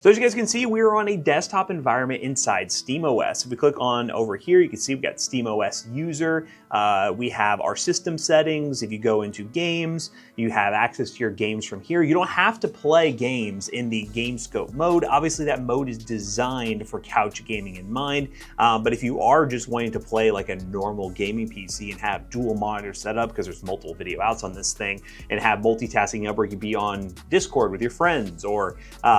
So as you guys can see, we are on a desktop environment inside SteamOS. If we click on over here, you can see we've got SteamOS user. We have our system settings. If you go into games, you have access to your games from here. You don't have to play games in the game scope mode. Obviously that mode is designed for couch gaming in mind. But if you are just wanting to play like a normal gaming PC and have dual monitors set up, because there's multiple video outs on this thing, and have multitasking up where you can be on Discord with your friends or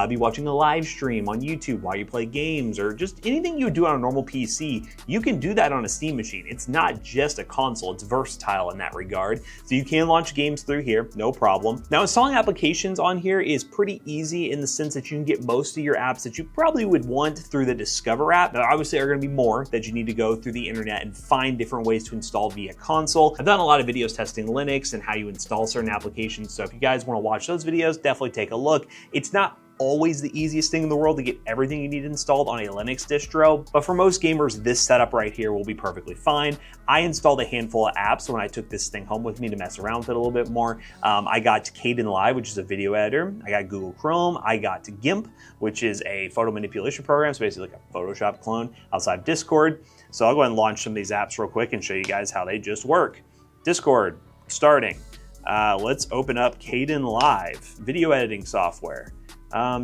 be watching a live stream on YouTube while you play games, or just anything you would do on a normal PC, you can do that on a Steam machine. It's not just a console, it's versatile in that regard. So you can launch games through here, no problem. Now installing applications on here is pretty easy in the sense that you can get most of your apps that you probably would want through the Discover app. Now obviously there are gonna be more that you need to go through the internet and find different ways to install via console. I've done a lot of videos testing Linux and how you install certain applications, so if you guys wanna watch those videos, definitely take a look. It's not always the easiest thing in the world to get everything you need installed on a Linux distro, but for most gamers, this setup right here will be perfectly fine. I installed a handful of apps when I took this thing home with me to mess around with it a little bit more. I got Kdenlive, which is a video editor. I got Google Chrome. I got GIMP, which is a photo manipulation program, so basically like a Photoshop clone outside Discord. So I'll go ahead and launch some of these apps real quick and show you guys how they just work. Discord, starting. Let's open up Kdenlive, video editing software.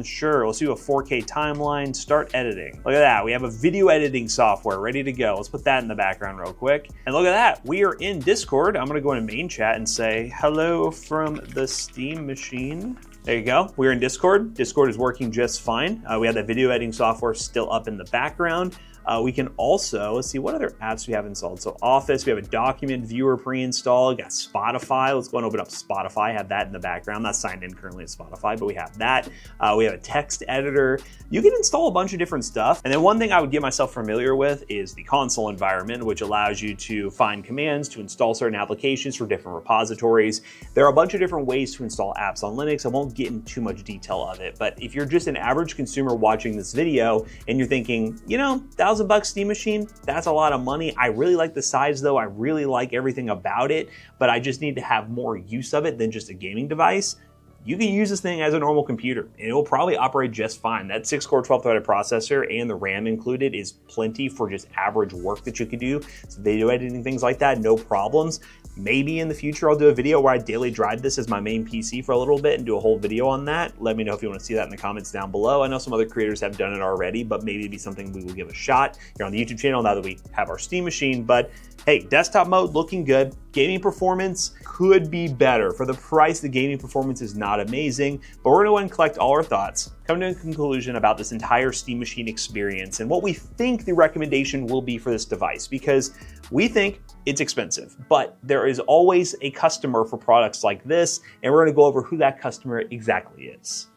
Sure, let's do a 4K timeline, start editing. Look at that, we have a video editing software ready to go. Let's put that in the background real quick. And look at that, we are in Discord. I'm gonna go into main chat and say, hello from the Steam machine. There you go, we're in Discord. Discord is working just fine. We have that video editing software still up in the background. We can also, let's see what other apps we have installed. So Office, we have a document viewer pre-installed, got Spotify. Let's go and open up Spotify, have that in the background. I'm not signed in currently at Spotify, but we have that. We have a text editor. You can install a bunch of different stuff. And then one thing I would get myself familiar with is the console environment, which allows you to find commands to install certain applications for different repositories. There are a bunch of different ways to install apps on Linux. I won't get into too much detail of it, but if you're just an average consumer watching this video and you're thinking, you know, $1,000 Steam machine, that's a lot of money. I really like the size though. I really like everything about it, but I just need to have more use of it than just a gaming device. You can use this thing as a normal computer and it will probably operate just fine. That 6-core 12-threaded processor and the RAM included is plenty for just average work that you could do. So video editing, things like that, no problems. Maybe in the future, I'll do a video where I daily drive this as my main PC for a little bit and do a whole video on that. Let me know if you want to see that in the comments down below. I know some other creators have done it already, but maybe it'd be something we will give a shot here on the YouTube channel now that we have our Steam machine. But hey, desktop mode looking good. Gaming performance could be better. For the price, the gaming performance is not amazing, but we're gonna go and collect all our thoughts, come to a conclusion about this entire Steam machine experience and what we think the recommendation will be for this device, because we think it's expensive, but there is always a customer for products like this, and we're gonna go over who that customer exactly is.